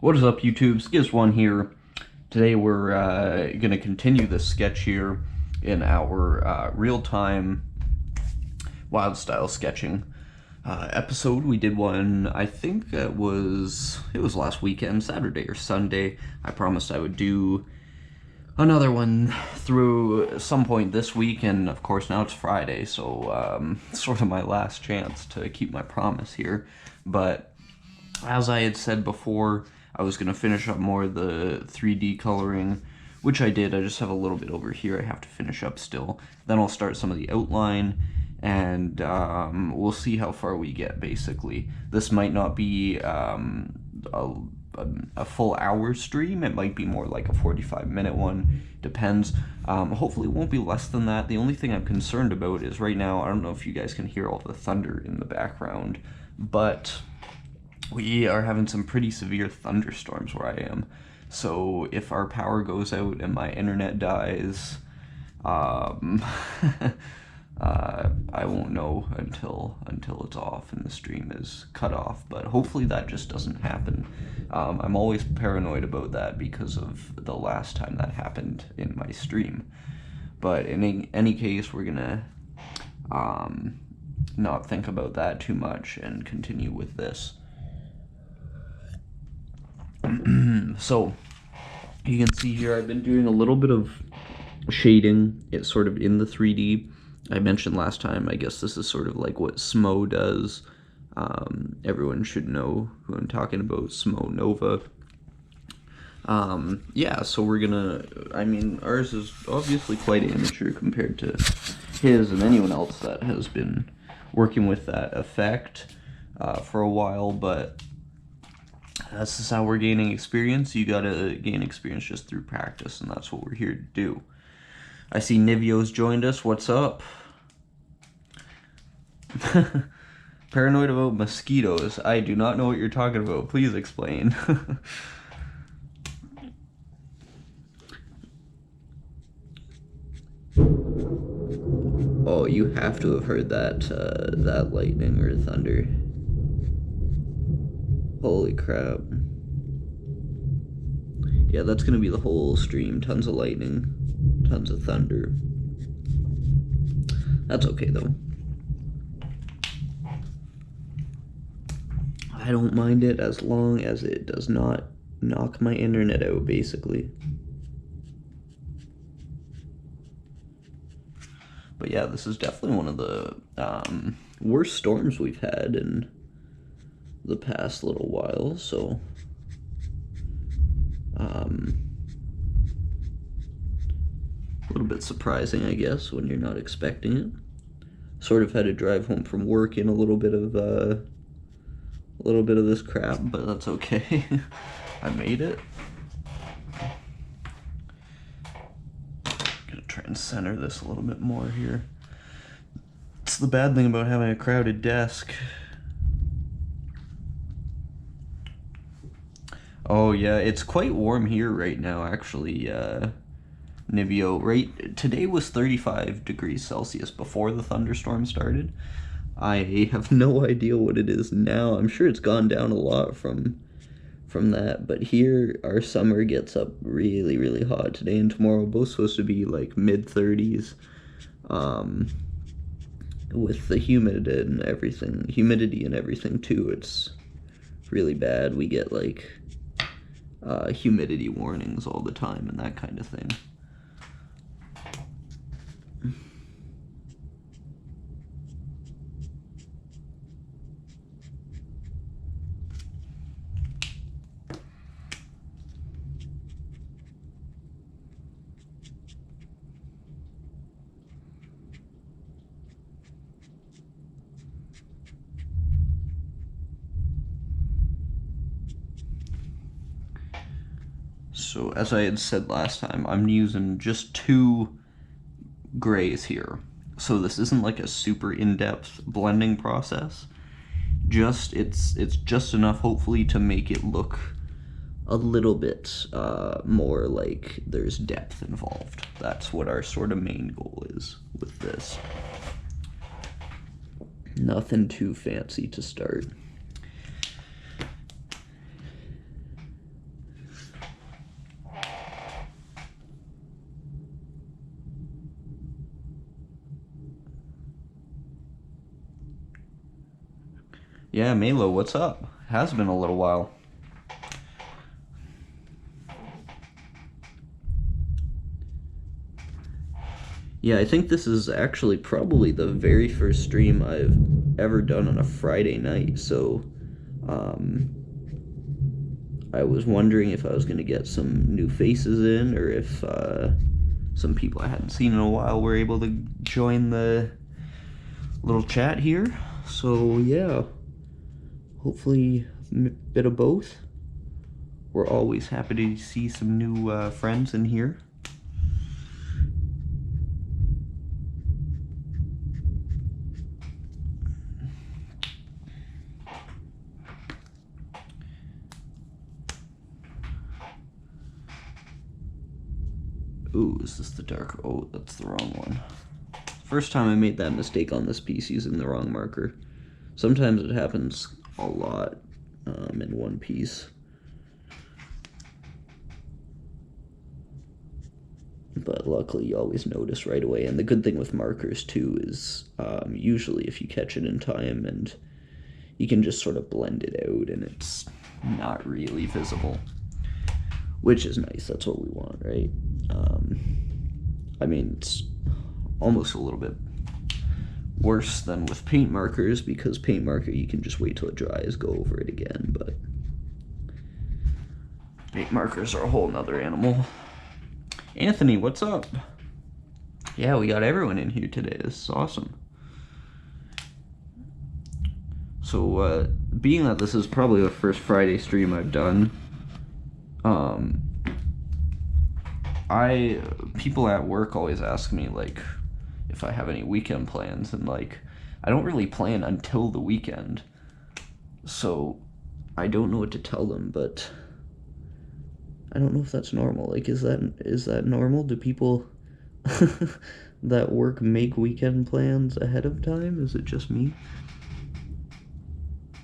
What is up, YouTube? Sciz1 here. Today we're going to continue this sketch here in our real-time wild style sketching episode. We did one, I think it was last weekend, Saturday or Sunday. I promised I would do another one through some point this week, and of course now it's Friday, so sort of my last chance to keep my promise here. But as I had said before, I was going to finish up more of the 3D coloring, which I did. I just have a little bit over here I have to finish up still. Then I'll start some of the outline, and we'll see how far we get, basically. This might not be a full hour stream. It might be more like a 45-minute one. Depends. Hopefully it won't be less than that. The only thing I'm concerned about is right now, I don't know if you guys can hear all the thunder in the background, but we are having some pretty severe thunderstorms where I am. So if our power goes out and my internet dies, I won't know until it's off and the stream is cut off. But hopefully that just doesn't happen. I'm always paranoid about that because of the last time that happened in my stream. But in any case, we're gonna not think about that too much and continue with this. So you can see here I've been doing a little bit of shading. It's sort of in the 3D. I mentioned last time, I guess this is sort of like what Smo does. Everyone should know who I'm talking about, Smo Nova. Yeah, so we're gonna, I mean, ours is obviously quite amateur compared to his and anyone else that has been working with that effect for a while, but this is how we're gaining experience. You gotta gain experience just through practice, and that's what we're here to do. I see Nivio's joined us. What's up? Paranoid about mosquitoes. I do not know what you're talking about. Please explain. Oh, you have to have heard that, that lightning or thunder. Holy crap. Yeah, that's gonna be the whole stream. Tons of lightning, tons of thunder. That's okay though. I don't mind it as long as it does not knock my internet out, basically. But yeah, this is definitely one of the worst storms we've had in the past little while, so a little bit surprising, I guess, when you're not expecting it. Sort of had to drive home from work in a little bit of this crap, but that's okay. I made it. Gonna try and center this a little bit more here. It's the bad thing about having a crowded desk. Oh yeah, it's quite warm here right now, actually, Nivio. Right, today was 35 degrees Celsius before the thunderstorm started. I have no idea what it is now. I'm sure it's gone down a lot from that, but here our summer gets up really, really hot. Today and tomorrow both supposed to be like mid-30s, with the humidity and everything too. It's really bad. We get like humidity warnings all the time and that kind of thing. So as I had said last time, I'm using just 2 grays here. So this isn't like a super in-depth blending process. It's just enough, hopefully, to make it look a little bit more like there's depth involved. That's what our sort of main goal is with this. Nothing too fancy to start. Yeah, Melo, what's up? Has been a little while. Yeah, I think this is actually probably the very first stream I've ever done on a Friday night, so I was wondering if I was going to get some new faces in, or if some people I hadn't seen in a while were able to join the little chat here. So yeah, hopefully a bit of both. We're always happy to see some new friends in here. Ooh, is this the dark? Oh, that's the wrong one. First time I made that mistake on this piece using the wrong marker. Sometimes it happens a lot in one piece. But luckily you always notice right away. And the good thing with markers too is usually if you catch it in time, and you can just sort of blend it out and it's not really visible. Which is nice, that's what we want, right? I mean, it's almost a little bit worse than with paint markers, because paint marker you can just wait till it dries, go over it again, but paint markers are a whole nother animal. Anthony, what's up? Yeah, we got everyone in here today. This is awesome. So, being that this is probably the first Friday stream I've done, people at work always ask me, like, if I have any weekend plans, and, like, I don't really plan until the weekend, so I don't know what to tell them, but I don't know if that's normal. Like, is that normal? Do people that work make weekend plans ahead of time? Is it just me?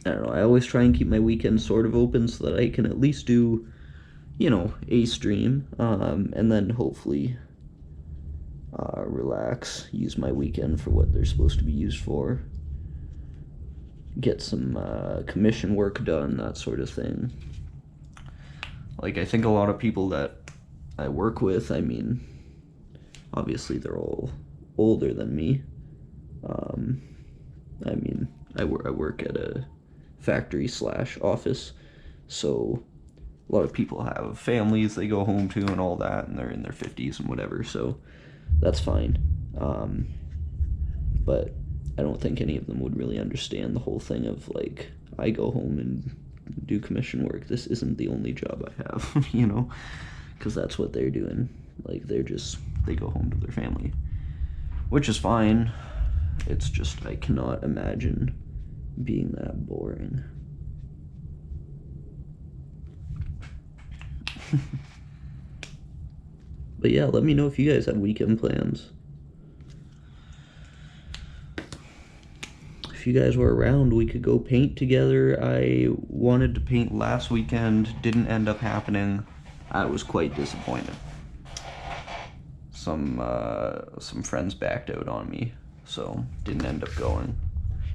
I don't know. I always try and keep my weekends sort of open so that I can at least do, you know, a stream, and then hopefully relax, use my weekend for what they're supposed to be used for, get some commission work done, that sort of thing. Like, I think a lot of people that I work with, I mean, obviously they're all older than me. I mean, I work at a factory / office, so a lot of people have families they go home to and all that, and they're in their 50s and whatever, so that's fine. But I don't think any of them would really understand the whole thing of, like, I go home and do commission work. This isn't the only job I have, you know, because that's what they're doing. Like, they go home to their family, which is fine. It's just, I cannot imagine being that boring. But yeah, let me know if you guys have weekend plans. If you guys were around, we could go paint together. I wanted to paint last weekend, didn't end up happening. I was quite disappointed. Some friends backed out on me, so didn't end up going.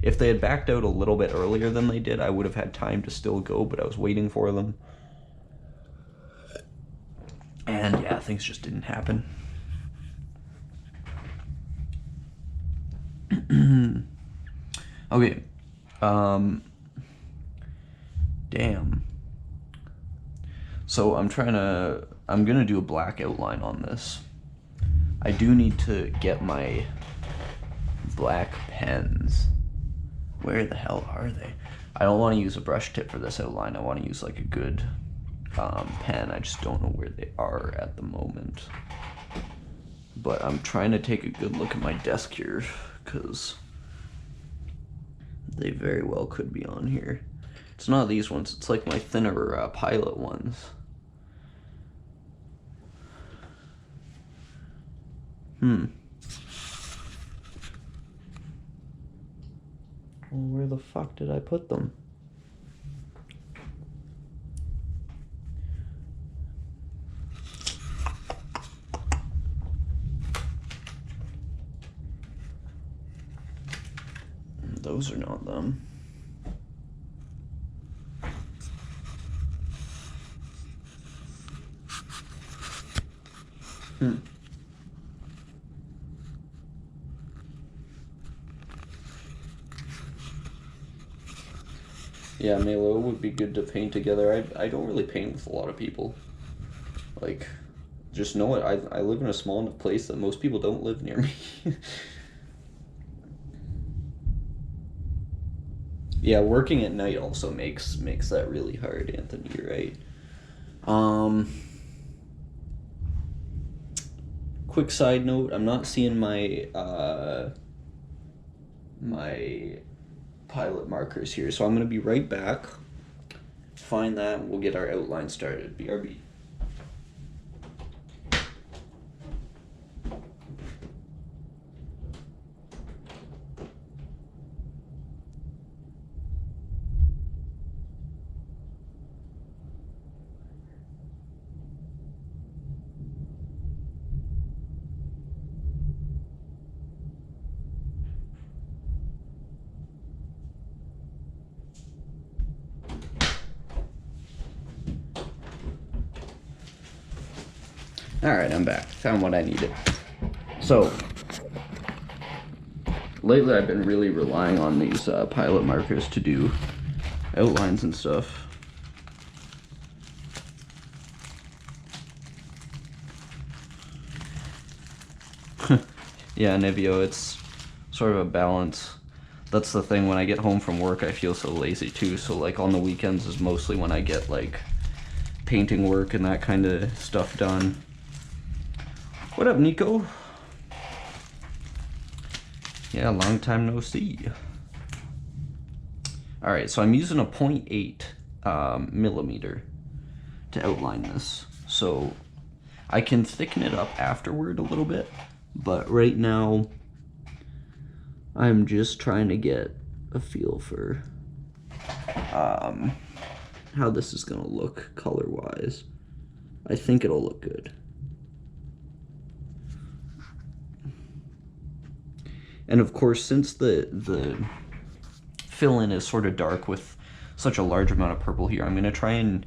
If they had backed out a little bit earlier than they did, I would have had time to still go, but I was waiting for them. And yeah, things just didn't happen. Okay. Damn. So I'm gonna do a black outline on this. I do need to get my black pens. Where the hell are they? I don't want to use a brush tip for this outline. I want to use like a good pen. I just don't know where they are at the moment. But I'm trying to take a good look at my desk here, because they very well could be on here. It's not these ones, it's like my thinner Pilot ones. Well, where the fuck did I put them? Those are not them. Hmm. Yeah, Melo would be good to paint together. I don't really paint with a lot of people. Like, just know it. I live in a small enough place that most people don't live near me. Yeah, working at night also makes that really hard, Anthony. You're right. Um, quick side note: I'm not seeing my pilot markers here, so I'm gonna be right back. Find that, and we'll get our outline started. BRB. Alright, I'm back. Found what I needed. So, lately I've been really relying on these pilot markers to do outlines and stuff. Yeah, Nivio, it's sort of a balance. That's the thing, when I get home from work I feel so lazy too, so like on the weekends is mostly when I get like painting work and that kind of stuff done. What up, Nico? Yeah, long time no see. Alright, so I'm using a 0.8 millimeter to outline this. So I can thicken it up afterward a little bit, but right now I'm just trying to get a feel for how this is gonna look color-wise. I think it'll look good. And of course, since the fill-in is sort of dark with such a large amount of purple here, I'm gonna try and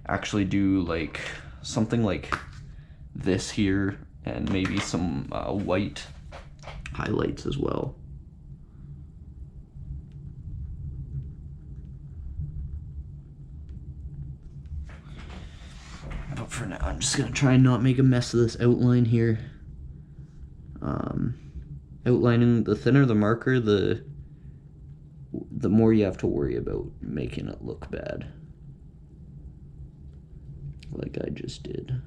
actually do like something like this here, and maybe some white highlights as well. But for now, I'm just gonna try and not make a mess of this outline here. Outlining, the thinner the marker, the more you have to worry about making it look bad, like I just did.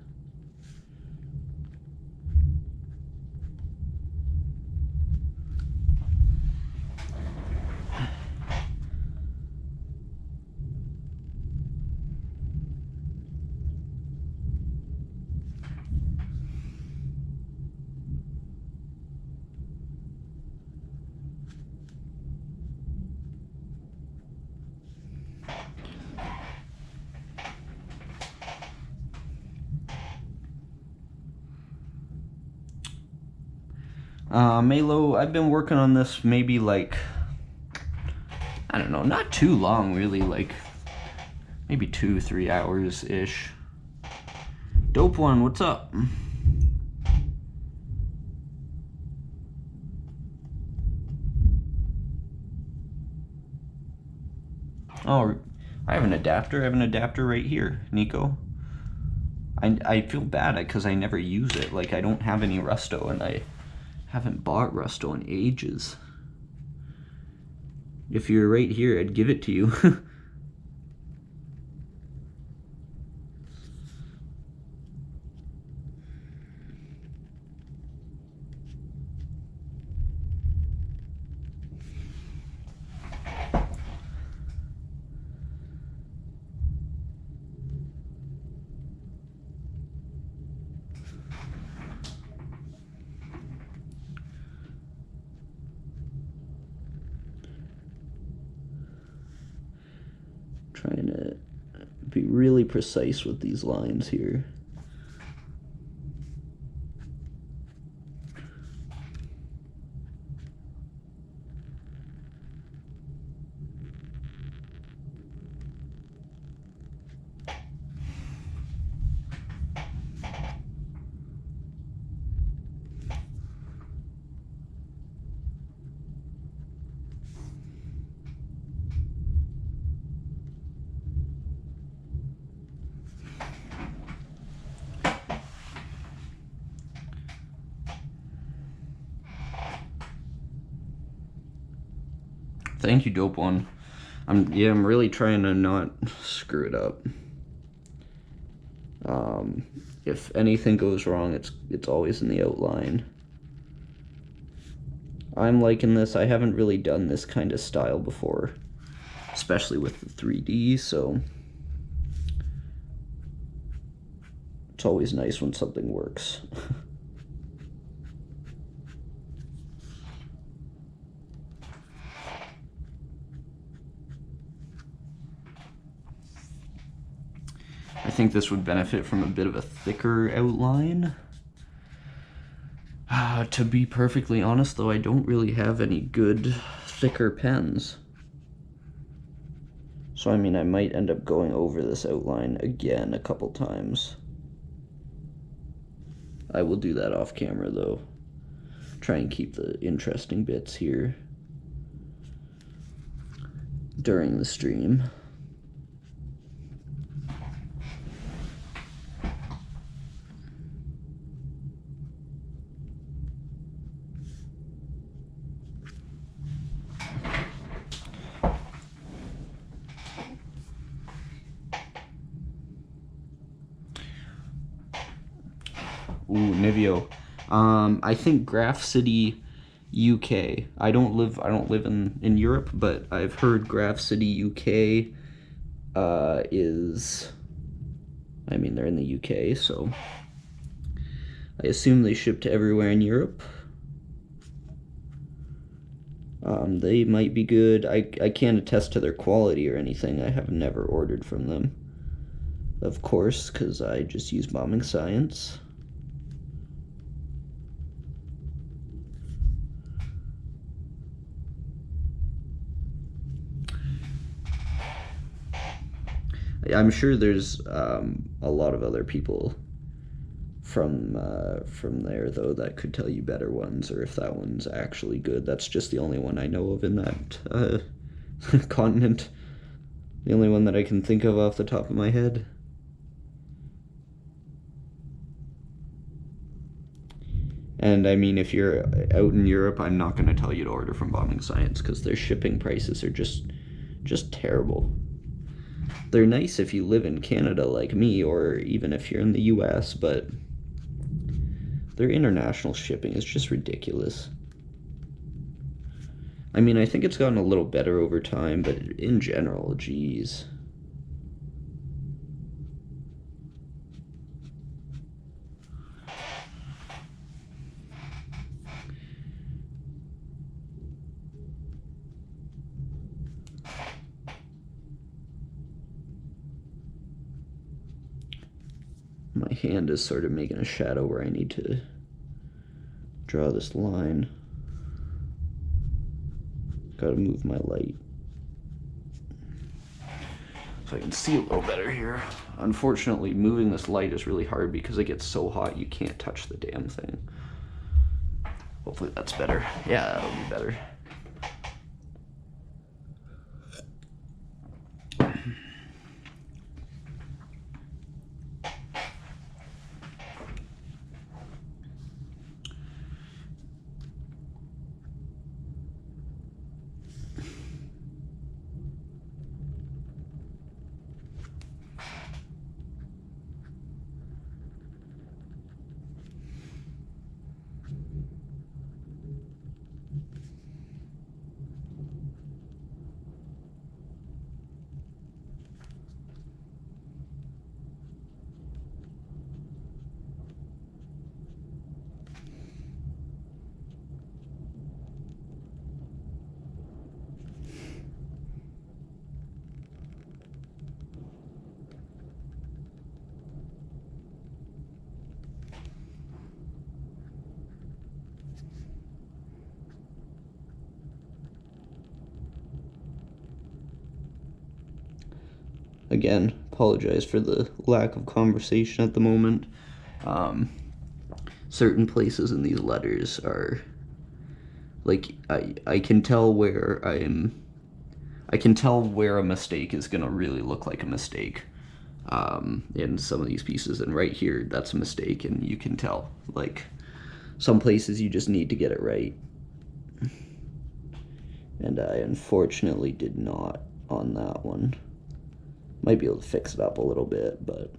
Melo, I've been working on this maybe like, I don't know, not too long really, like maybe 2-3 hours-ish. Dope One, what's up? Oh, I have an adapter. I have an adapter right here, Nico. I feel bad because I never use it. Like, I don't have any Rusto, and I haven't bought Rusto in ages. If you're right here, I'd give it to you. Trying to be really precise with these lines here. Thank you, Dope One. I'm really trying to not screw it up. If anything goes wrong, it's always in the outline. I'm liking this. I haven't really done this kind of style before, especially with the 3D, so it's always nice when something works. I think this would benefit from a bit of a thicker outline. To be perfectly honest, though, I don't really have any good thicker pens. So, I mean, I might end up going over this outline again a couple times. I will do that off camera, though. Try and keep the interesting bits here during the stream. Ooh, Nivio. I think Graph City, UK. I don't live in Europe, but I've heard Graph City, UK is, I mean, they're in the UK, so I assume they ship to everywhere in Europe. They might be good. I can't attest to their quality or anything. I have never ordered from them, of course, because I just use Bombing Science. I'm sure there's a lot of other people from there, though, that could tell you better ones, or if that one's actually good. That's just the only one I know of in that continent. The only one that I can think of off the top of my head. And I mean, if you're out in Europe, I'm not going to tell you to order from Bombing Science, because their shipping prices are just terrible. They're nice if you live in Canada like me, or even if you're in the US, but their international shipping is just ridiculous. I mean, I think it's gotten a little better over time, but in general, geez. My hand is sort of making a shadow where I need to draw this line. Gotta move my light so I can see a little better here. Unfortunately, moving this light is really hard because it gets so hot you can't touch the damn thing. Hopefully that's better. Yeah, that'll be better. Again, apologize for the lack of conversation at the moment. Certain places in these letters are, like, I can tell where I can tell where a mistake is gonna really look like a mistake in some of these pieces, and right here, that's a mistake, and you can tell. Like, some places you just need to get it right. and I unfortunately did not on that one. Might be able to fix it up a little bit, but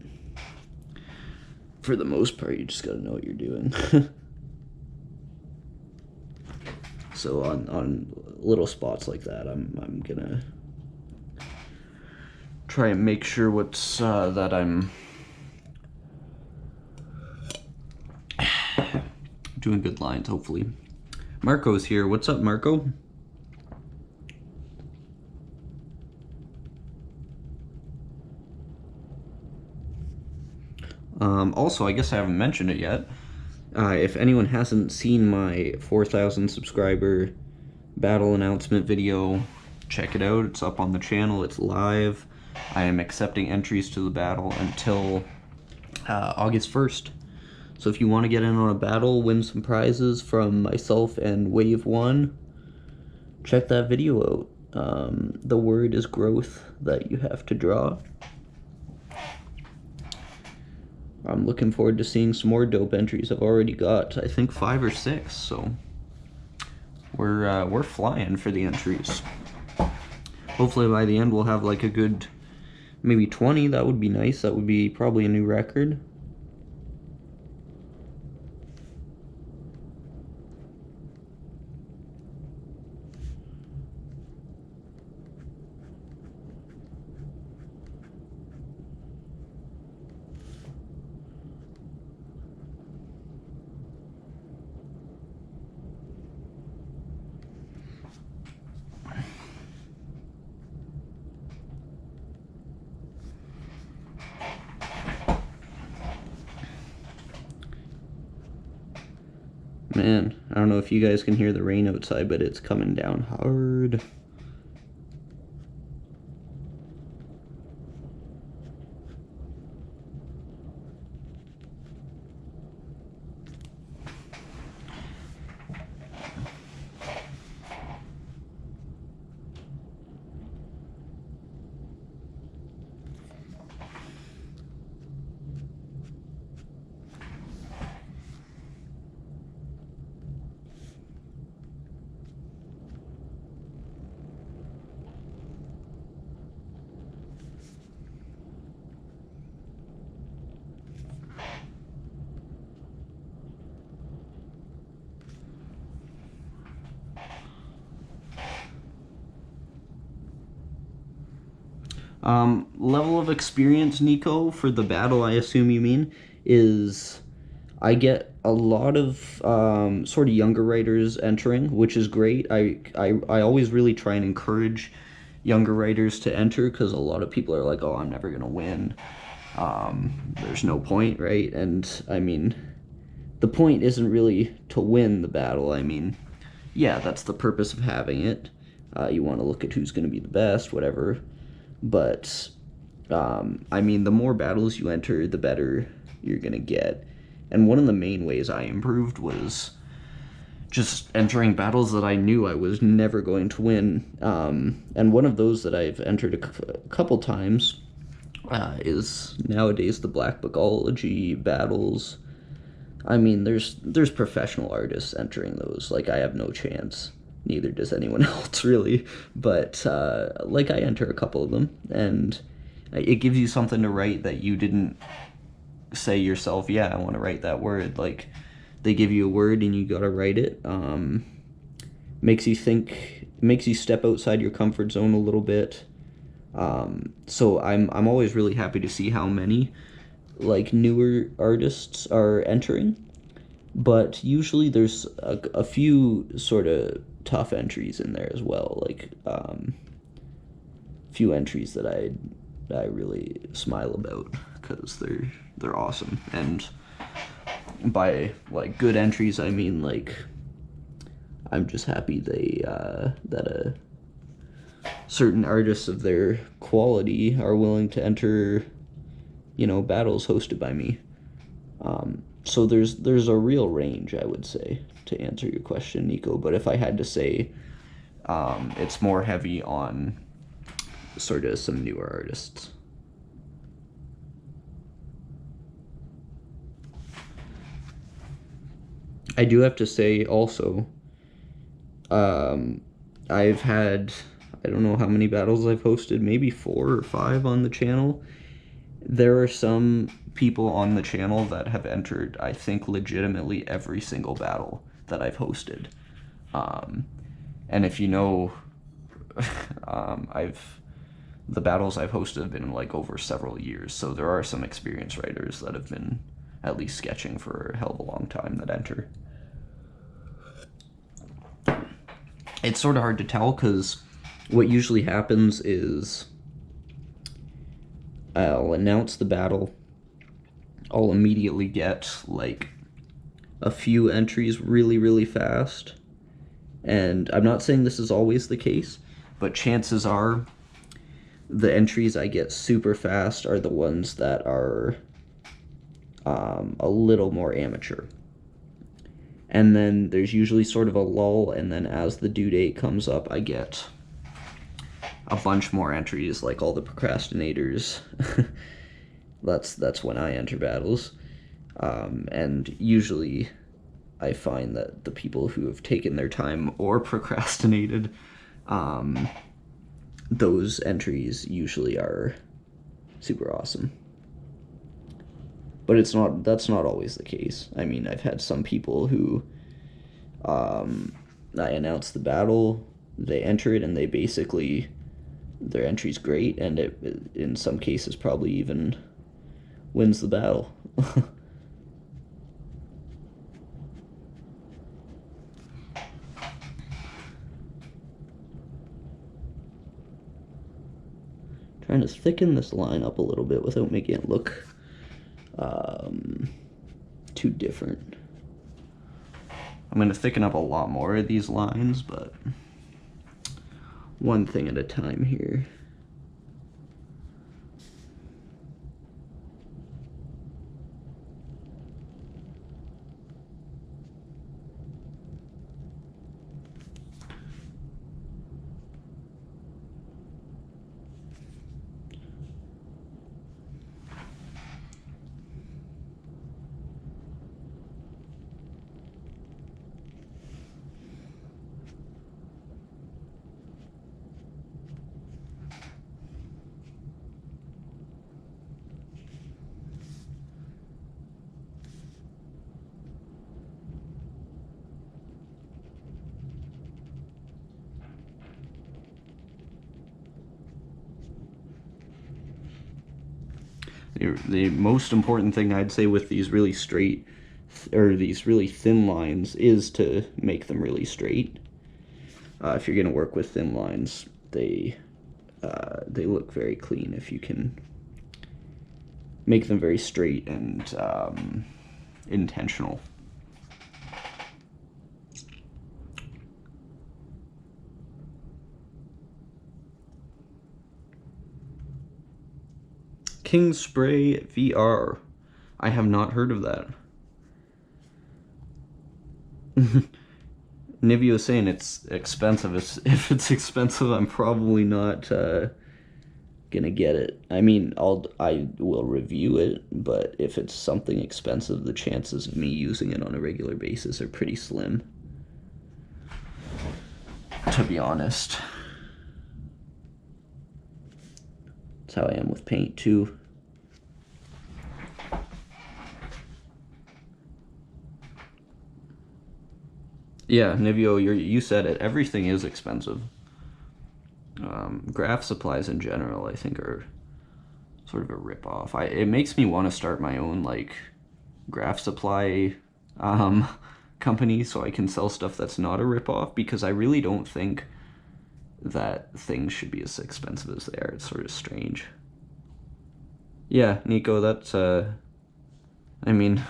for the most part, you just gotta know what you're doing. So on little spots like that, I'm gonna try and make sure what's that I'm doing good lines, hopefully. Marco's here. What's up, Marco? Also, I guess I haven't mentioned it yet. If anyone hasn't seen my 4,000 subscriber battle announcement video, check it out. It's up on the channel. It's live. I am accepting entries to the battle until August 1st. So if you want to get in on a battle, win some prizes from myself and Wave 1, check that video out. The word is growth that you have to draw. I'm looking forward to seeing some more dope entries. I've already got, I think, 5 or 6, so we're flying for the entries. Hopefully by the end we'll have like a good maybe 20. That would be nice. That would be probably a new record. Man, I don't know if you guys can hear the rain outside, but it's coming down hard. Level of experience, Nico, for the battle, I assume you mean, is I get a lot of sort of younger writers entering, which is great. I always really try and encourage younger writers to enter, because a lot of people are like, oh, I'm never going to win. There's no point, right? And, I mean, the point isn't really to win the battle. I mean, yeah, that's the purpose of having it. You want to look at who's going to be the best, whatever. But, I mean, the more battles you enter, the better you're going to get. And one of the main ways I improved was just entering battles that I knew I was never going to win. And one of those that I've entered a couple times is nowadays the Black Bookology battles. I mean, there's professional artists entering those. Like, I have no chance. Neither does anyone else, really. But, like, I enter a couple of them, and it gives you something to write that you didn't say yourself, yeah, I want to write that word. Like, they give you a word and you gotta write it. Makes you think, makes you step outside your comfort zone a little bit. So I'm always really happy to see how many, like, newer artists are entering. But usually there's a few sort of tough entries in there as well. Like, few entries that I really smile about, because they're awesome. And by, like, good entries, I mean, like, I'm just happy that certain artists of their quality are willing to enter, you know, battles hosted by me. So there's a real range, I would say, to answer your question, Nico. But if I had to say, it's more heavy on sort of some newer artists. I do have to say also, I've had, I don't know how many battles I've hosted, maybe 4 or 5 on the channel. There are some people on the channel that have entered, I think, legitimately every single battle that I've hosted. And if you know, the battles I've hosted have been like over several years, so there are some experienced writers that have been at least sketching for a hell of a long time that enter. It's sort of hard to tell because what usually happens is I'll announce the battle, I'll immediately get like a few entries really, really fast. And I'm not saying this is always the case, but chances are the entries I get super fast are the ones that are a little more amateur. And then there's usually sort of a lull, and then as the due date comes up, I get a bunch more entries, like all the procrastinators. That's when I enter battles. And usually I find that the people who have taken their time or procrastinated, those entries usually are super awesome. But that's not always the case. I mean, I've had some people who I announce the battle, they enter it, and they basically, their entry's great, and it in some cases probably even wins the battle. Trying to thicken this line up a little bit without making it look too different. I'm going to thicken up a lot more of these lines, but one thing at a time here. The most important thing I'd say with these really straight, or these really thin lines, is to make them really straight. If you're going to work with thin lines, they look very clean if you can make them very straight and intentional. King Spray VR. I have not heard of that. Nivio saying it's expensive. If it's expensive, I'm probably not gonna get it. I mean, I will review it, but if it's something expensive, the chances of me using it on a regular basis are pretty slim, to be honest. That's how I am with paint too. Yeah, Nivio, you said it. Everything is expensive. Graph supplies in general, I think, are sort of a rip-off. It makes me want to start my own, like, graph supply company so I can sell stuff that's not a rip-off, because I really don't think that things should be as expensive as they are. It's sort of strange. Yeah, Nico, that's, I mean,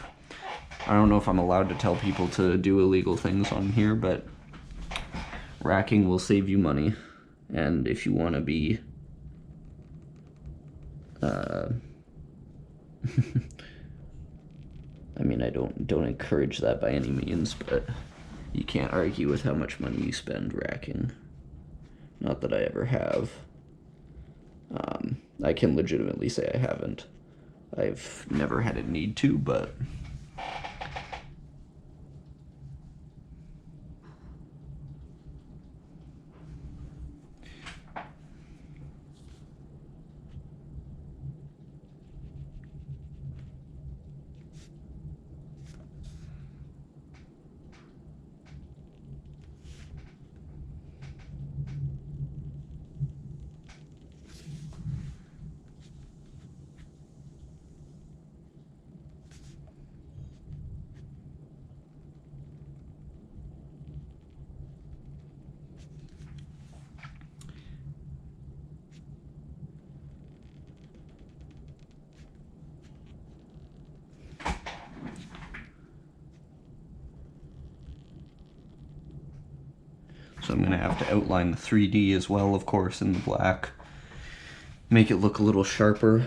I don't know if I'm allowed to tell people to do illegal things on here, but racking will save you money. And if you want to be I mean, I don't encourage that by any means, but you can't argue with how much money you spend racking. Not that I ever have. I can legitimately say I haven't. I've never had a need to, but So I'm going to have to outline the 3D as well, of course, in the black. Make it look a little sharper.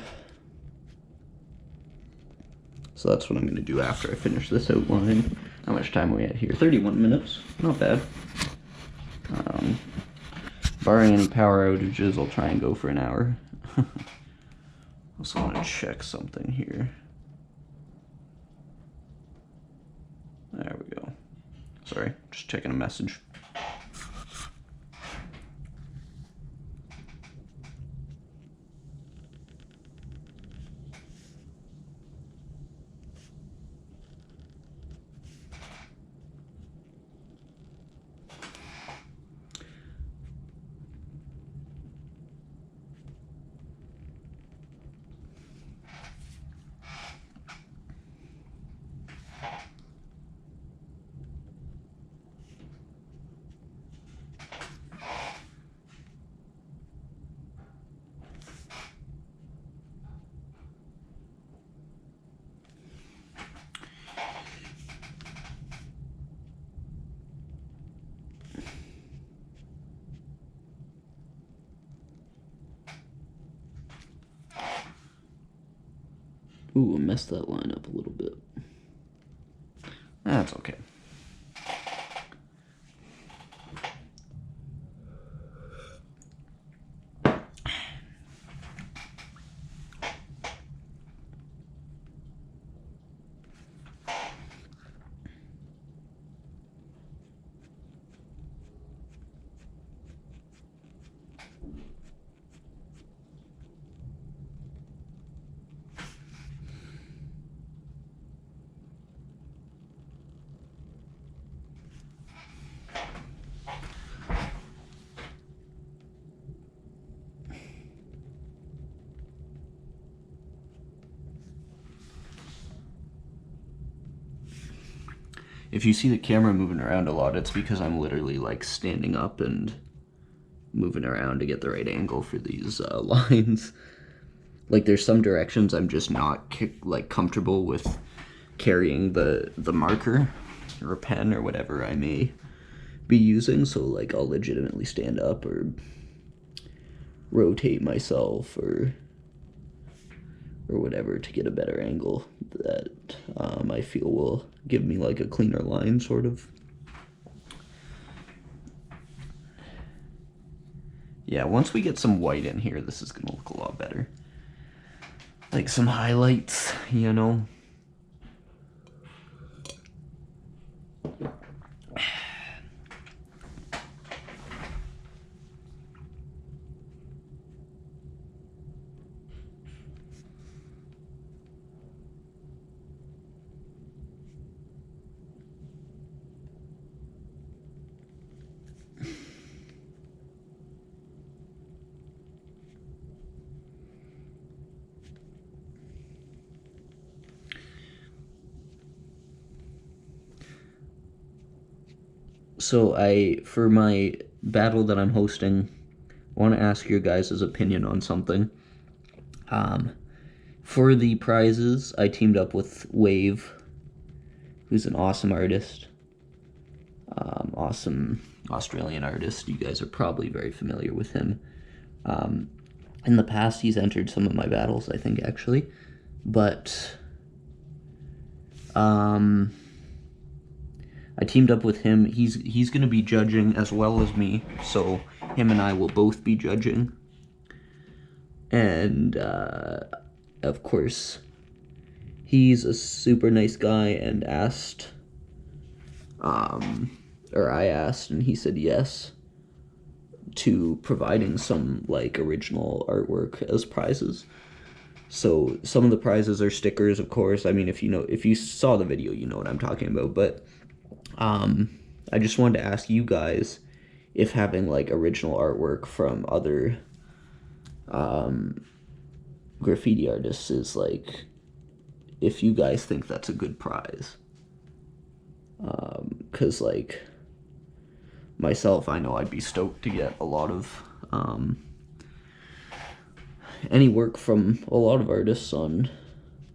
So that's what I'm going to do after I finish this outline. How much time are we at here? 31 minutes. Not bad. Barring any power outages, I'll try and go for an hour. Also want to check something here. There we go. Sorry, just checking a message. Ooh, I messed that line up a little bit. That's okay. If you see the camera moving around a lot, it's because I'm literally like standing up and moving around to get the right angle for these lines. Like there's some directions I'm just not like comfortable with carrying the marker or a pen or whatever I may be using, so like I'll legitimately stand up or rotate myself or whatever to get a better angle that I feel will give me like a cleaner line, sort of. Yeah, once we get some white in here, this is gonna look a lot better. Like some highlights, you know. So for my battle that I'm hosting, I want to ask your guys' opinion on something. For the prizes, I teamed up with Wave, who's an awesome artist. Awesome Australian artist. You guys are probably very familiar with him. In the past, he's entered some of my battles, I think, actually. But I teamed up with him. He's going to be judging as well as me, so him and I will both be judging. And, of course, he's a super nice guy and asked, or I asked, and he said yes to providing some, like, original artwork as prizes. So some of the prizes are stickers, of course. I mean, if you saw the video, you know what I'm talking about, but I just wanted to ask you guys if having like original artwork from other graffiti artists is like, if you guys think that's a good prize. Because like myself, I know I'd be stoked to get a lot of any work from a lot of artists on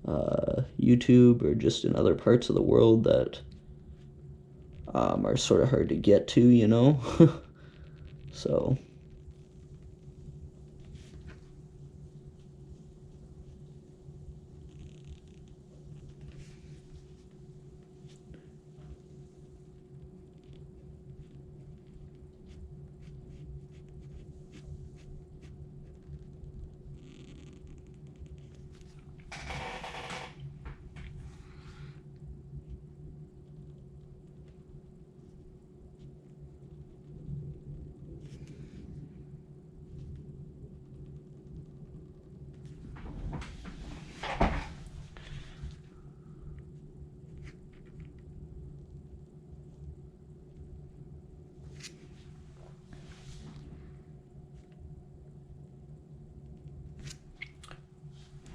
YouTube or just in other parts of the world that are sort of hard to get to, you know. So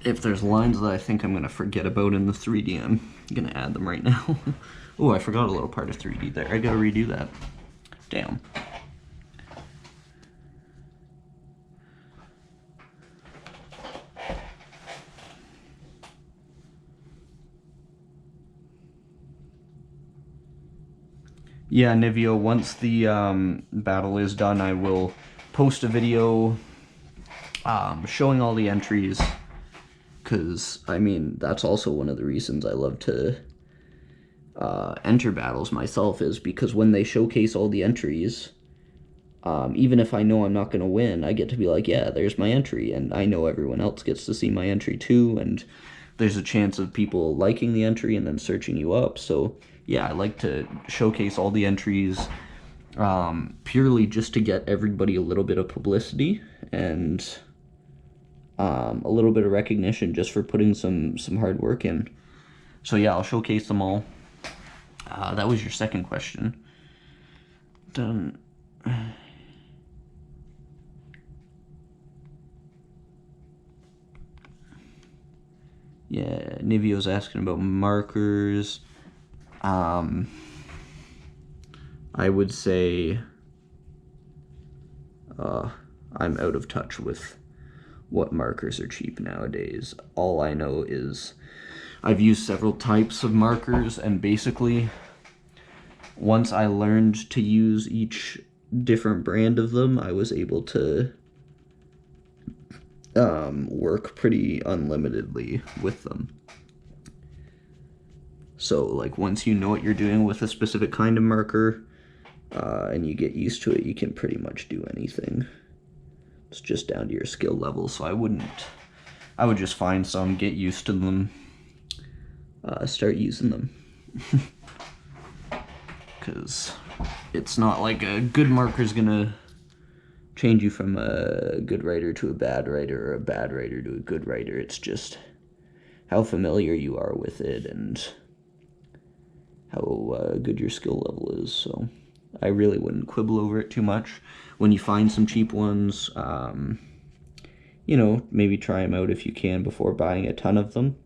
if there's lines that I think I'm going to forget about in the 3D, I'm going to add them right now. Oh, I forgot a little part of 3D there. I got to redo that. Damn. Yeah, Nivio, once the battle is done, I will post a video showing all the entries, because, I mean, that's also one of the reasons I love to enter battles myself, is because when they showcase all the entries, even if I know I'm not going to win, I get to be like, yeah, there's my entry, and I know everyone else gets to see my entry too, and there's a chance of people liking the entry and then searching you up. So yeah, I like to showcase all the entries purely just to get everybody a little bit of publicity and a little bit of recognition just for putting some hard work in. So yeah, I'll showcase them all. That was your second question. Done. Yeah, Nivio's asking about markers. I would say I'm out of touch with what markers are cheap nowadays. All I know is I've used several types of markers, and basically once I learned to use each different brand of them, I was able to work pretty unlimitedly with them. So, like, once you know what you're doing with a specific kind of marker, and you get used to it, you can pretty much do anything. It's just down to your skill level, so I would just find some, get used to them, start using them. Because it's not like a good marker's gonna change you from a good writer to a bad writer, or a bad writer to a good writer. It's just how familiar you are with it and how good your skill level is. So I really wouldn't quibble over it too much. When you find some cheap ones, you know, maybe try them out if you can before buying a ton of them.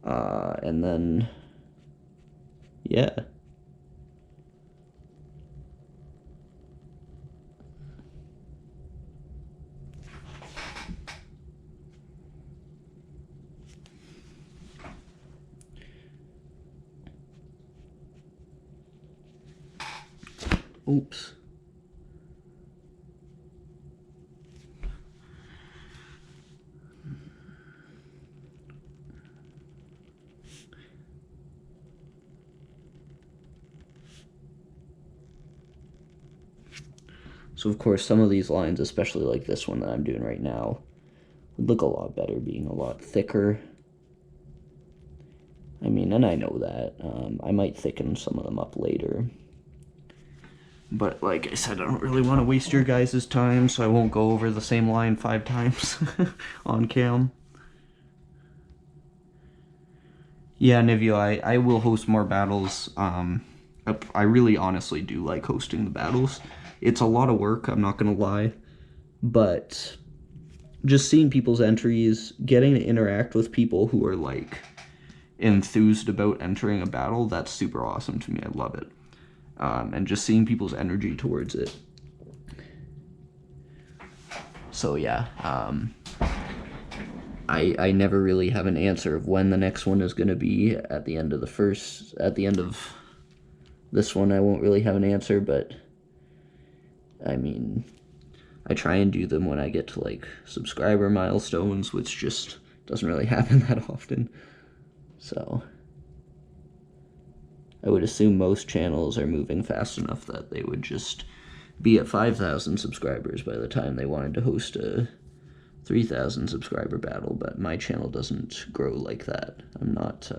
And then, yeah. Oops. So of course some of these lines, especially like this one that I'm doing right now, would look a lot better being a lot thicker. I mean, and I know that. I might thicken some of them up later. But like I said, I don't really want to waste your guys' time, so I won't go over the same line 5 times on cam. Yeah, Nivio, I will host more battles. I really honestly do like hosting the battles. It's a lot of work, I'm not gonna lie, but just seeing people's entries, getting to interact with people who are like enthused about entering a battle, that's super awesome to me. I love it. And just seeing people's energy towards it. So yeah, I never really have an answer of when the next one is going to be. At the end of this one, I won't really have an answer, but I mean, I try and do them when I get to, like, subscriber milestones, which just doesn't really happen that often. So, I would assume most channels are moving fast enough that they would just be at 5,000 subscribers by the time they wanted to host a 3,000 subscriber battle, but my channel doesn't grow like that. I'm not,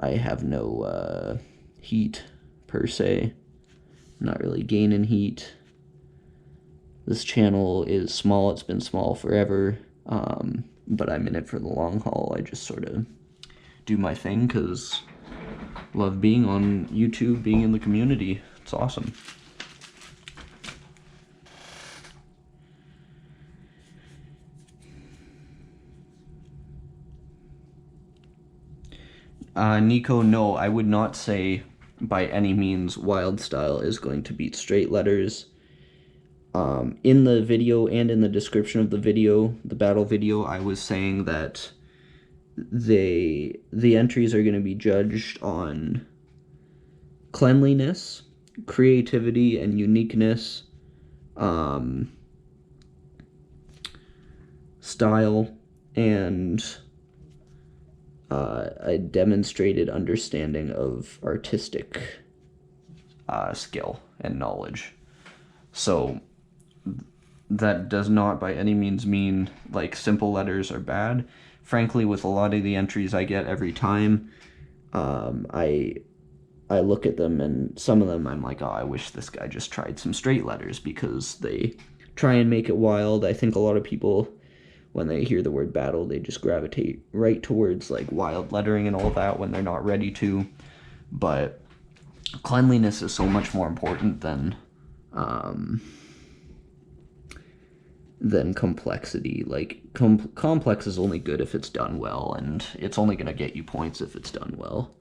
I have no, heat, per se. I'm not really gaining heat. This channel is small, it's been small forever, but I'm in it for the long haul. I just sort of do my thing, because I love being on YouTube, being in the community. It's awesome. Nico, no, I would not say by any means Wildstyle is going to beat Straight Letters. In the video and in the description of the video, the battle video, I was saying that the entries are going to be judged on cleanliness, creativity, and uniqueness, style, and a demonstrated understanding of artistic skill and knowledge. So that does not by any means mean like simple letters are bad. Frankly, with a lot of the entries I get every time, I look at them, and some of them I'm like, oh, I wish this guy just tried some straight letters, because they try and make it wild. I think a lot of people, when they hear the word battle, they just gravitate right towards like wild lettering and all that when they're not ready to. But cleanliness is so much more important than complexity. Like, complex is only good if it's done well, and it's only going to get you points if it's done well.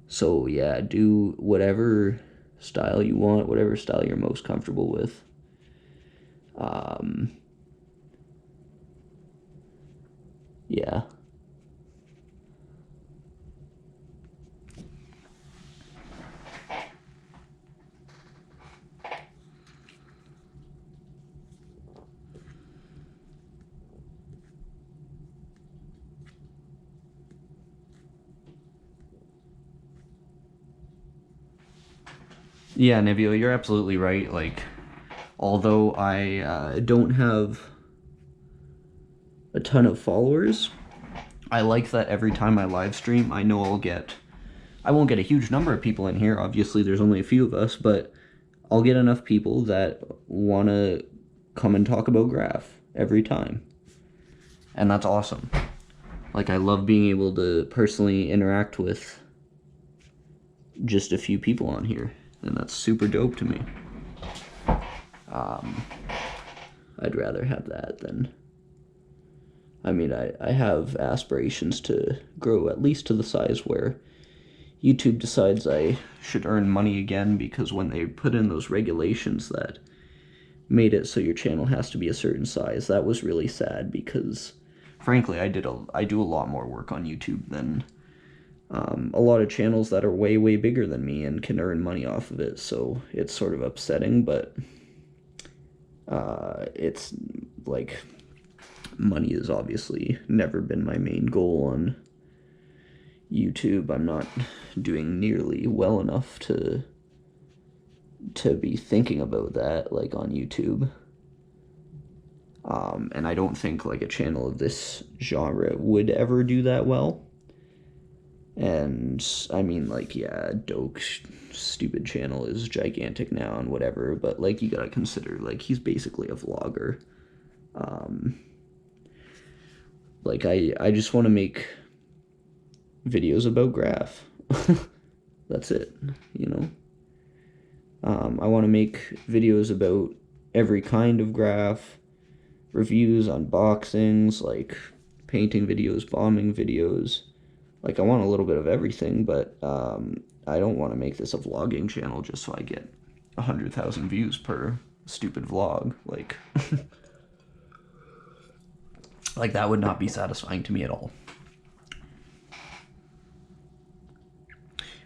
So yeah, do whatever style you want, whatever style you're most comfortable with. Yeah. Yeah, Nivio, you're absolutely right. Like, although I don't have a ton of followers, I like that every time I live stream, I know I won't get a huge number of people in here. Obviously, there's only a few of us, but I'll get enough people that want to come and talk about graph every time. And that's awesome. Like, I love being able to personally interact with just a few people on here, and that's super dope to me. I'd rather have that than... I mean, I have aspirations to grow at least to the size where YouTube decides I should earn money again, because when they put in those regulations that made it so your channel has to be a certain size, that was really sad, because frankly, I do a lot more work on YouTube than a lot of channels that are way, way bigger than me and can earn money off of it, so it's sort of upsetting, but it's like, money has obviously never been my main goal on YouTube. I'm not doing nearly well enough to be thinking about that, like, on YouTube. And I don't think, like, a channel of this genre would ever do that well. And, I mean, like, yeah, Doke's stupid channel is gigantic now and whatever, but, like, you gotta consider, like, he's basically a vlogger. Like, I just want to make videos about graph. That's it, you know? I want to make videos about every kind of graph, reviews, unboxings, like painting videos, bombing videos. Like, I want a little bit of everything, but I don't want to make this a vlogging channel just so I get 100,000 views per stupid vlog. Like, like, that would not be satisfying to me at all.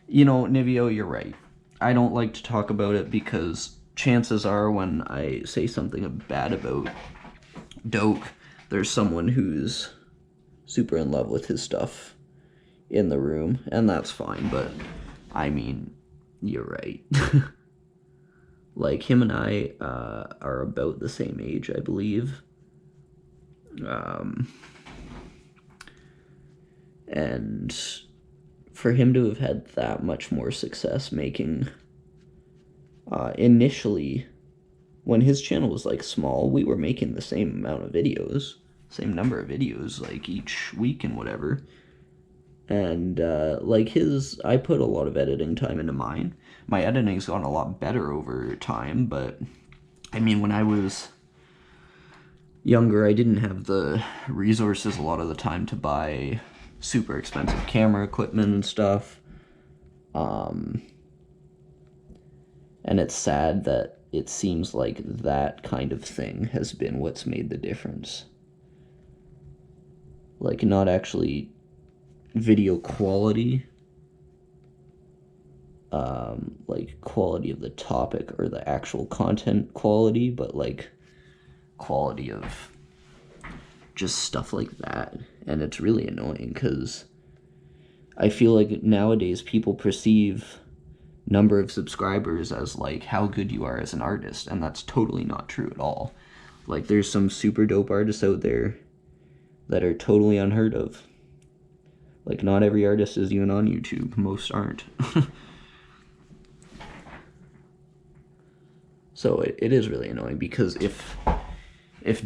You know, Nivio, you're right. I don't like to talk about it because chances are when I say something bad about Doak, there's someone who's super in love with his stuff in the room, and that's fine, but I mean, you're right. Like, him and I are about the same age, I believe. And for him to have had that much more success making, initially, when his channel was, like, small, we were making the same amount of videos, same number of videos, like, each week and whatever. And, like, I put a lot of editing time into mine. My editing's gotten a lot better over time, but, I mean, when I was younger, I didn't have the resources a lot of the time to buy super expensive camera equipment and stuff. And it's sad that it seems like that kind of thing has been what's made the difference. Like, not actually video quality, like quality of the topic or the actual content quality, but like quality of just stuff like that. And it's really annoying because I feel like nowadays people perceive number of subscribers as like how good you are as an artist, and that's totally not true at all. Like, there's some super dope artists out there that are totally unheard of. Like, not every artist is even on YouTube. Most aren't. So it is really annoying, because if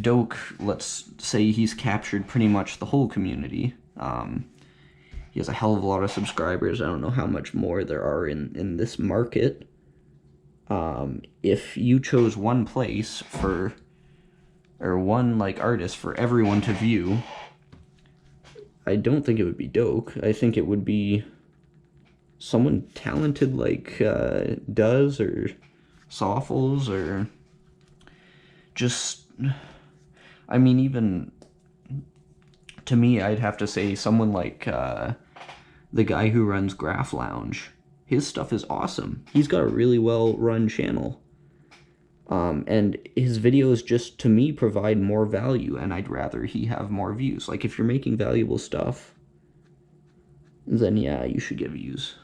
Doak, let's say he's captured pretty much the whole community, he has a hell of a lot of subscribers. I don't know how much more there are in this market. If you chose one place or one, like, artist for everyone to view, I don't think it would be Doak. I think it would be someone talented like Does or Soffles, or just, I mean, even to me, I'd have to say someone like the guy who runs Graph Lounge. His stuff is awesome. He's got a really well-run channel. And his videos just, to me, provide more value, and I'd rather he have more views. Like, if you're making valuable stuff, then yeah, you should get views.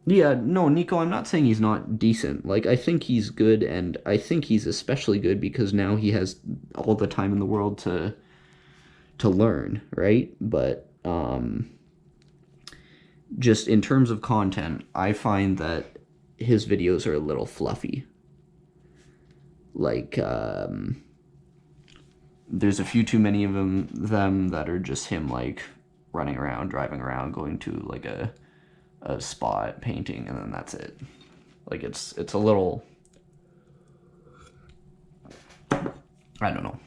Yeah, no, Nico, I'm not saying he's not decent. Like, I think he's good, and I think he's especially good because now he has all the time in the world to learn, right? But, just in terms of content, I find that his videos are a little fluffy. Like, there's a few too many of them that are just him, like, running around, driving around, going to, like, a spot, painting, and then that's it. Like, it's a little, I don't know.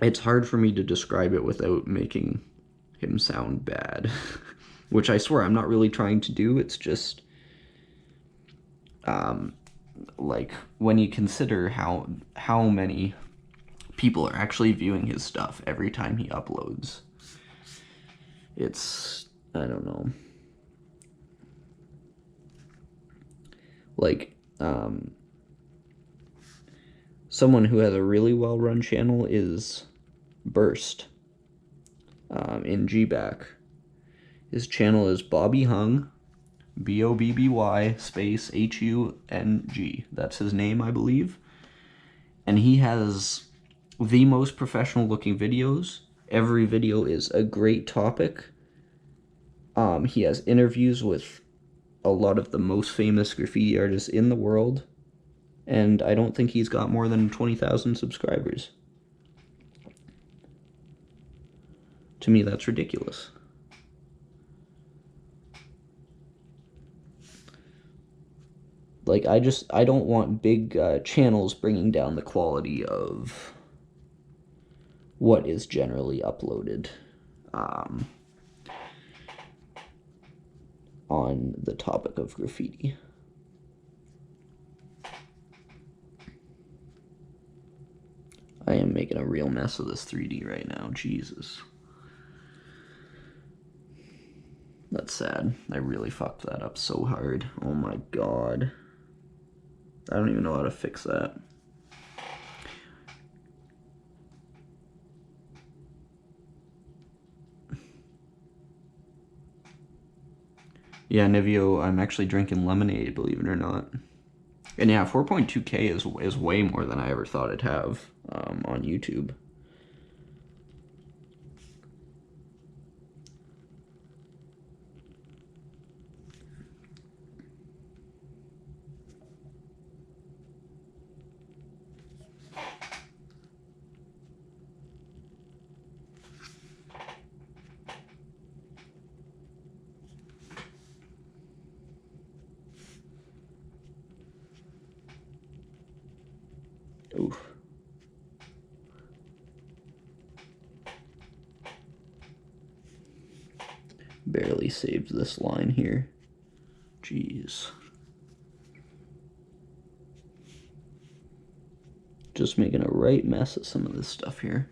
It's hard for me to describe it without making him sound bad. Which I swear I'm not really trying to do. It's just, like, when you consider how many people are actually viewing his stuff every time he uploads, it's, I don't know. Like, someone who has a really well-run channel is Burst, in GBack. His channel is Bobby Hung, Bobby space HUNG. That's his name, I believe. And he has the most professional-looking videos. Every video is a great topic. He has interviews with a lot of the most famous graffiti artists in the world, and I don't think he's got more than 20,000 subscribers. To me, that's ridiculous. Like, I don't want big channels bringing down the quality of what is generally uploaded on the topic of graffiti. I am making a real mess of this 3D right now, Jesus. That's sad. I really fucked that up so hard. Oh my god. I don't even know how to fix that. Yeah, Nivio, I'm actually drinking lemonade, believe it or not. And yeah, 4.2K is way more than I ever thought I'd have on YouTube. Oof. Barely saved this line here. Jeez. Just making a right mess of some of this stuff here.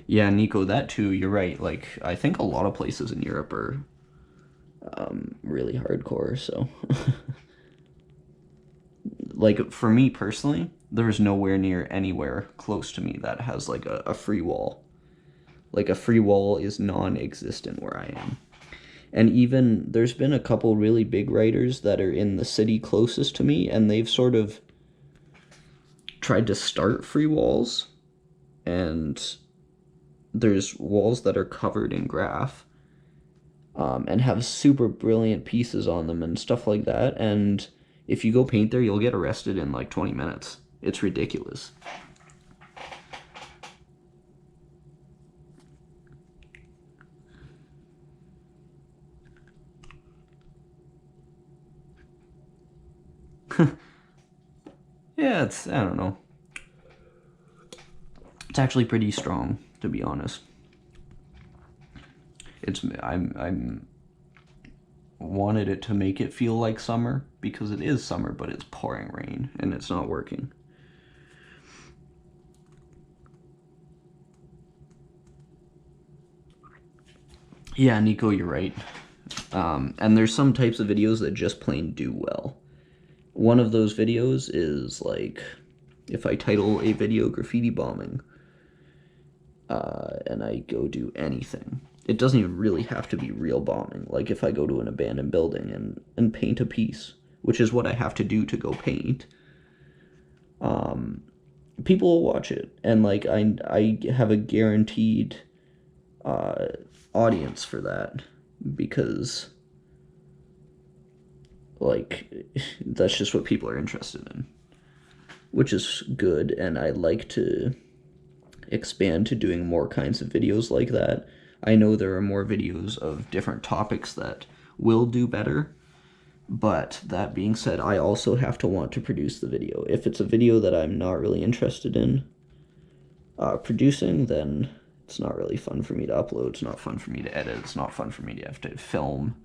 Yeah, Nico, that too, you're right. Like, I think a lot of places in Europe are really hardcore, so. Like, for me personally, there's nowhere near anywhere close to me that has, like, a free wall. Like, a free wall is non-existent where I am. And even, there's been a couple really big writers that are in the city closest to me, and they've sort of tried to start free walls, and there's walls that are covered in graph, and have super brilliant pieces on them and stuff like that, and if you go paint there, you'll get arrested in like 20 minutes. It's ridiculous. Yeah, it's, I don't know. It's actually pretty strong, to be honest. I'm wanted it to make it feel like summer, because it is summer, but it's pouring rain, and it's not working. Yeah, Nico, you're right. And there's some types of videos that just plain do well. One of those videos is like, if I title a video graffiti bombing, and I go do anything. It doesn't even really have to be real bombing. Like if I go to an abandoned building and paint a piece, which is what I have to do to go paint, people will watch it. And like I have a guaranteed audience for that, because like that's just what people are interested in, which is good. And I like to expand to doing more kinds of videos like that. I know there are more videos of different topics that will do better, but that being said, I also have to want to produce the video. If it's a video that I'm not really interested in producing, then it's not really fun for me to upload, it's not fun for me to edit, it's not fun for me to have to film,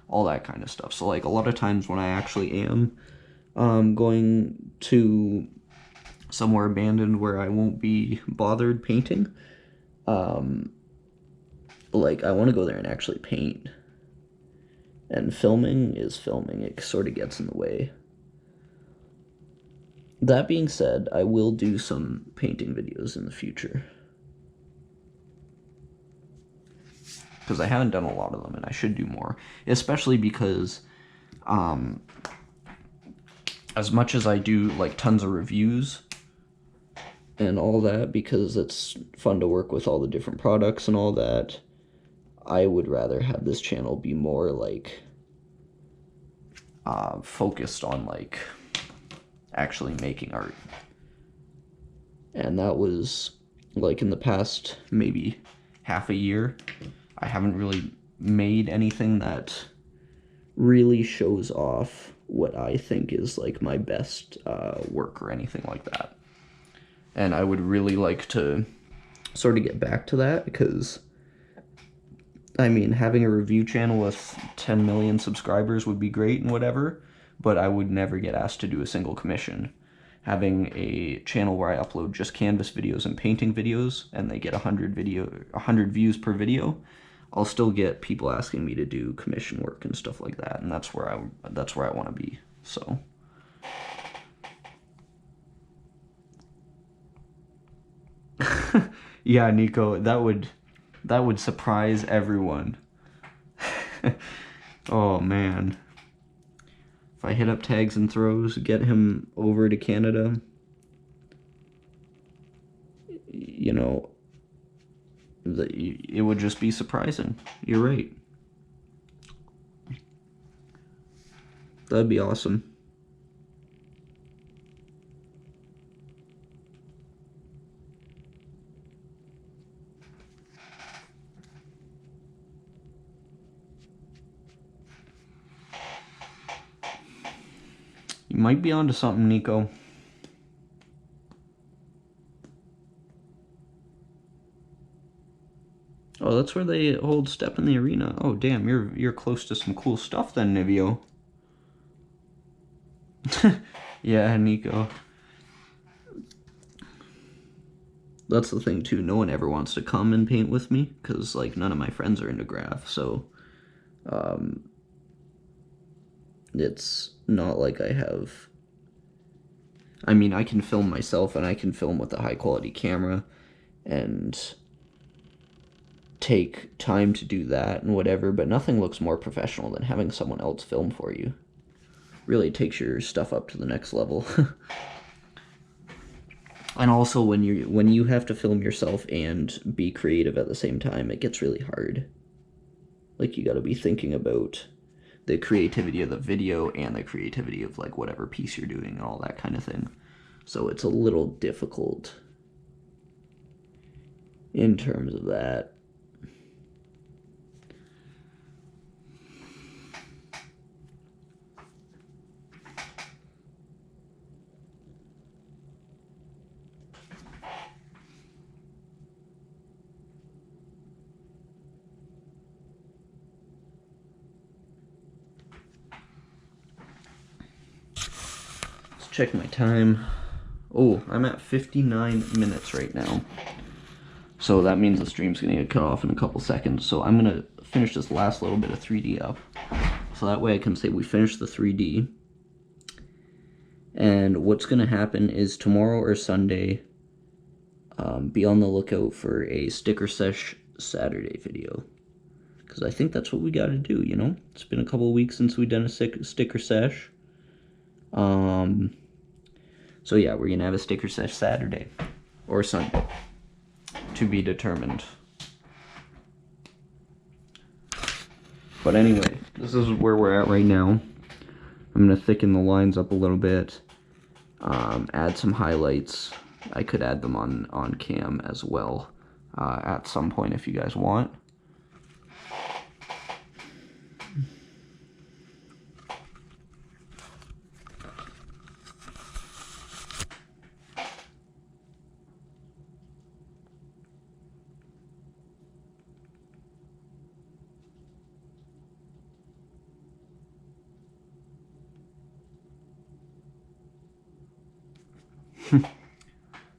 all that kind of stuff. So like a lot of times when I actually am going to somewhere abandoned where I won't be bothered painting, like I want to go there and actually paint. And filming is filming, it sort of gets in the way. That being said, I will do some painting videos in the future, because I haven't done a lot of them, and I should do more, especially because as much as I do like tons of reviews and all that, because it's fun to work with all the different products and all that, I would rather have this channel be more like focused on like actually making art. And that was like in the past maybe half a year, I haven't really made anything that really shows off what I think is like my best work or anything like that. And I would really like to sort of get back to that, because I mean, having a review channel with 10 million subscribers would be great and whatever, but I would never get asked to do a single commission. Having a channel where I upload just canvas videos and painting videos, and they get 100 views per video, I'll still get people asking me to do commission work and stuff like that, and that's where I want to be. So yeah, Nico, that would surprise everyone. Oh man. If I hit up Tags and Throws, get him over to Canada, you know, it would just be surprising. You're right. That'd be awesome. You might be onto something, Nico. Oh, that's where they hold Step in the Arena. Oh, damn, you're close to some cool stuff then, Nivio. Yeah, Nico. That's the thing, too. No one ever wants to come and paint with me, because, like, none of my friends are into graph, so... it's not like I have... I mean, I can film myself, and I can film with a high-quality camera, and take time to do that and whatever, but nothing looks more professional than having someone else film for you. Really takes your stuff up to the next level. And also, when you have to film yourself and be creative at the same time, it gets really hard. Like, you gotta be thinking about the creativity of the video and the creativity of, like, whatever piece you're doing and all that kind of thing. So it's a little difficult in terms of that. Check my time. Oh, I'm at 59 minutes right now. So that means the stream's gonna get cut off in a couple seconds. So I'm gonna finish this last little bit of 3D up. So that way I can say we finished the 3D. And what's gonna happen is tomorrow or Sunday, be on the lookout for a sticker sesh Saturday video. Because I think that's what we gotta do, you know? It's been a couple of weeks since we've done a sticker sesh. So yeah, we're gonna have a sticker sesh Saturday or Sunday, to be determined. But anyway, this is where we're at right now. I'm gonna thicken the lines up a little bit, add some highlights. I could add them on cam as well at some point if you guys want.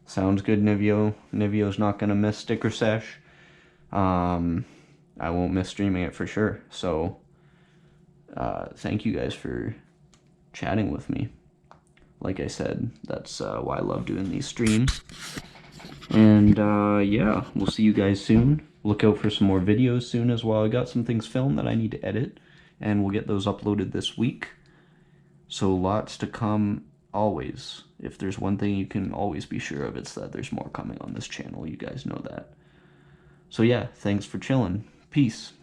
Sounds good, Nivio. Nivio's not gonna miss sticker sesh. I won't miss streaming it for sure. So thank you guys for chatting with me. Like I said, that's why I love doing these streams. And yeah, we'll see you guys soon. Look out for some more videos soon as well. I got some things filmed that I need to edit, and we'll get those uploaded this week. So lots to come always. If there's one thing you can always be sure of, it's that there's more coming on this channel. You guys know that. So yeah, thanks for chilling. Peace.